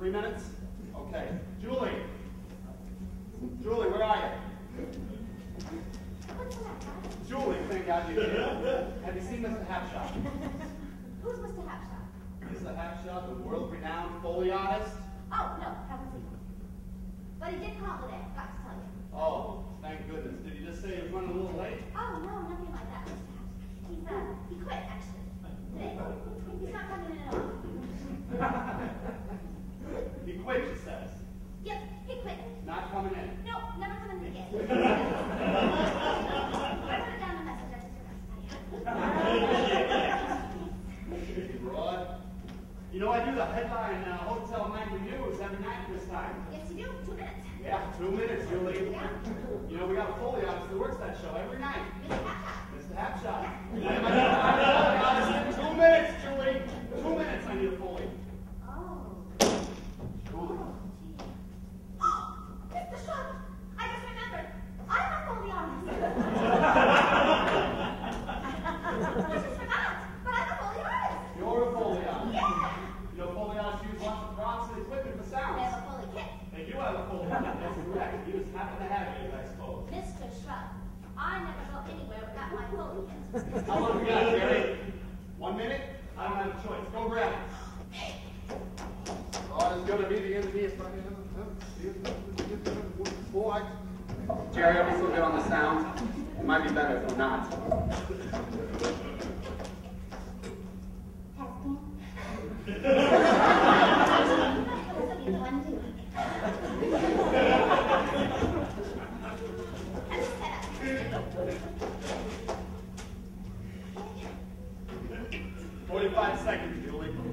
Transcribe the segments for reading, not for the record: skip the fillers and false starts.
3 minutes? Okay. Julie. Julie, where are you? Julie, thank God you're here. Have you seen Mr. Hapshot? Who's Mr. Hapshot? Mr. Hapshot, the world-renowned Foley artist? Oh, no, haven't seen him. But he did call today, got to tell you. Oh, thank goodness. Did he just say he was running a little late? Oh, no, nothing like that, Mr. Hapshot. He quit, actually, today. He's not coming in at all. He quit, she says. Yep, he quit. Not coming in. No, never coming in again. I wrote it down in the message, I just forgot. Broad. You know, I do the headline Hotel Tonic news every night this time. Yes, you do. 2 minutes. Yeah, 2 minutes, Julie. Yeah. You know, we got a Foley artist that works that show every night. Mr. Hapshot. Mr. Hapshot. 2 minutes, Julie. 2 minutes, I need a Foley. Oh. Julie. Mr. Schultz, I just remembered. I'm a Foley artist. I just forgot, but I'm a Foley artist. You're a Foley artist. Yeah. You know, Foley artists use lots of props and equipment for sounds. They have a Foley kit. They do have a Foley artist. That's correct. You just happen to have it, I suppose. Mr. Shrub, I never go anywhere without my Foley kit. How long we got, Jerry? 1 minute? I don't have a choice. Go grab it. Oh, it's going to be the end of the boy. Jerry, I'm so good on the sound. It might be better if I'm not. Testing. 1, 2. 45 seconds, Julie. Give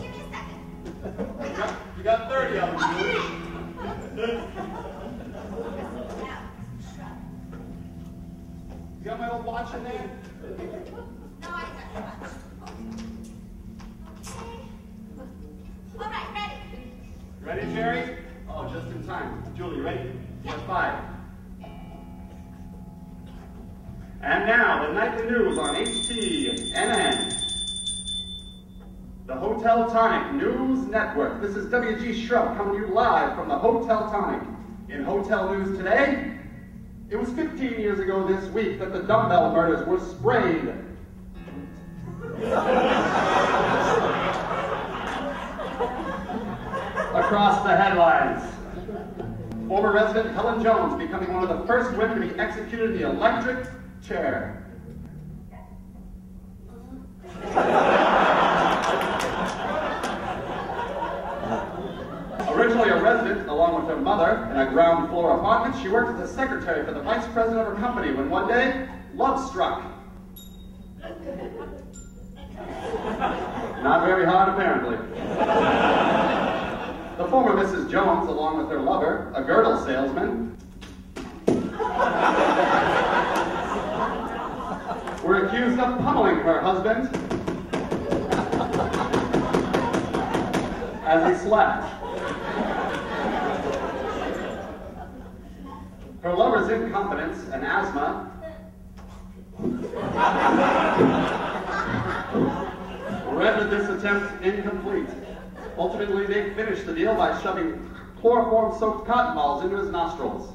me a second. You got 30 of them, Julie. You got my old watch in there? No, I got too much. Okay. All right, ready. Ready, Jerry? Oh, just in time. Julie, ready? Yeah. 5. And now, the nightly news on HTNN. The Hotel Tonic News Network. This is W.G. Shrub coming to you live from the Hotel Tonic. In Hotel News today, it was 15 years ago this week that the dumbbell murders were sprayed across the headlines. Former resident Helen Jones becoming one of the first women to be executed in the electric chair. Originally a resident, along with her mother, in a ground floor apartment, she worked as a secretary for the vice president of her company when one day, love struck. Not very hard, apparently. The former Mrs. Jones, along with her lover, a girdle salesman, were accused of pummeling her husband as he slept. Her lover's incompetence and asthma rendered this attempt incomplete. Ultimately, they finished the deal by shoving chloroform-soaked cotton balls into his nostrils.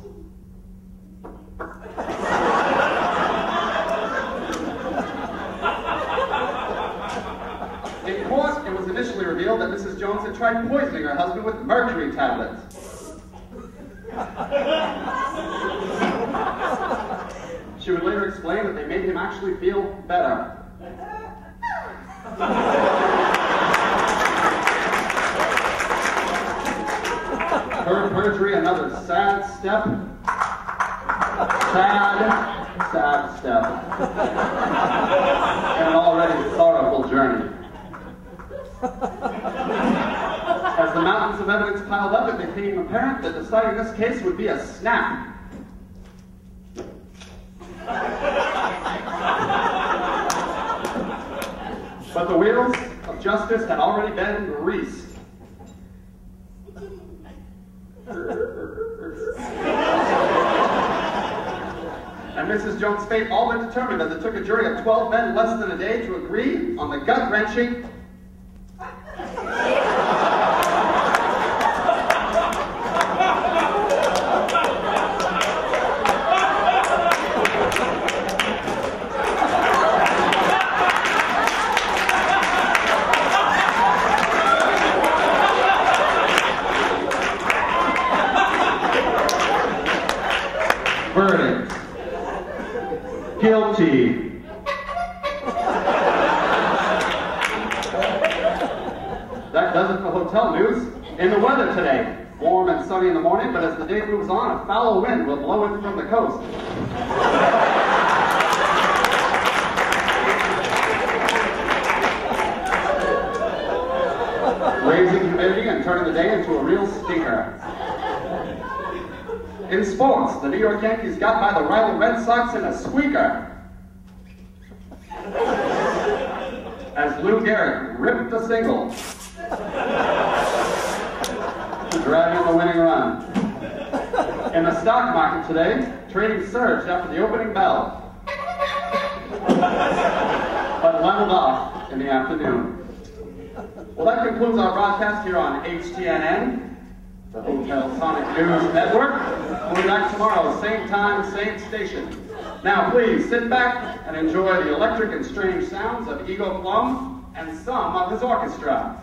In court, it was initially revealed that Mrs. Jones had tried poisoning her husband with mercury tablets. She would later explain that they made him actually feel better. Her perjury, another sad step. Sad step. And an already sorrowful journey. As the mountains of evidence piled up, it became apparent that deciding this case would be a snap. But the wheels of justice had already been greased. and Mrs. Jones' fate all but determined as it took a jury of 12 men less than a day to agree on the gut-wrenching verdict. Guilty. That does it for hotel news. In the weather today, warm and sunny in the morning, but as the day moves on, a foul wind will blow in from the coast. Raising humidity and turning the day into a real stinker. In sports, the New York Yankees got by the rival Red Sox in a squeaker as Lou Gehrig ripped a single to drag in the winning run. In the stock market today, trading surged after the opening bell, but leveled off in the afternoon. Well, that concludes our broadcast here on HTNN, the Hotel Tonic News Network. We'll be back tomorrow, same time, same station. Now, please sit back and enjoy the electric and strange sounds of Eagle Plum and some of his orchestra.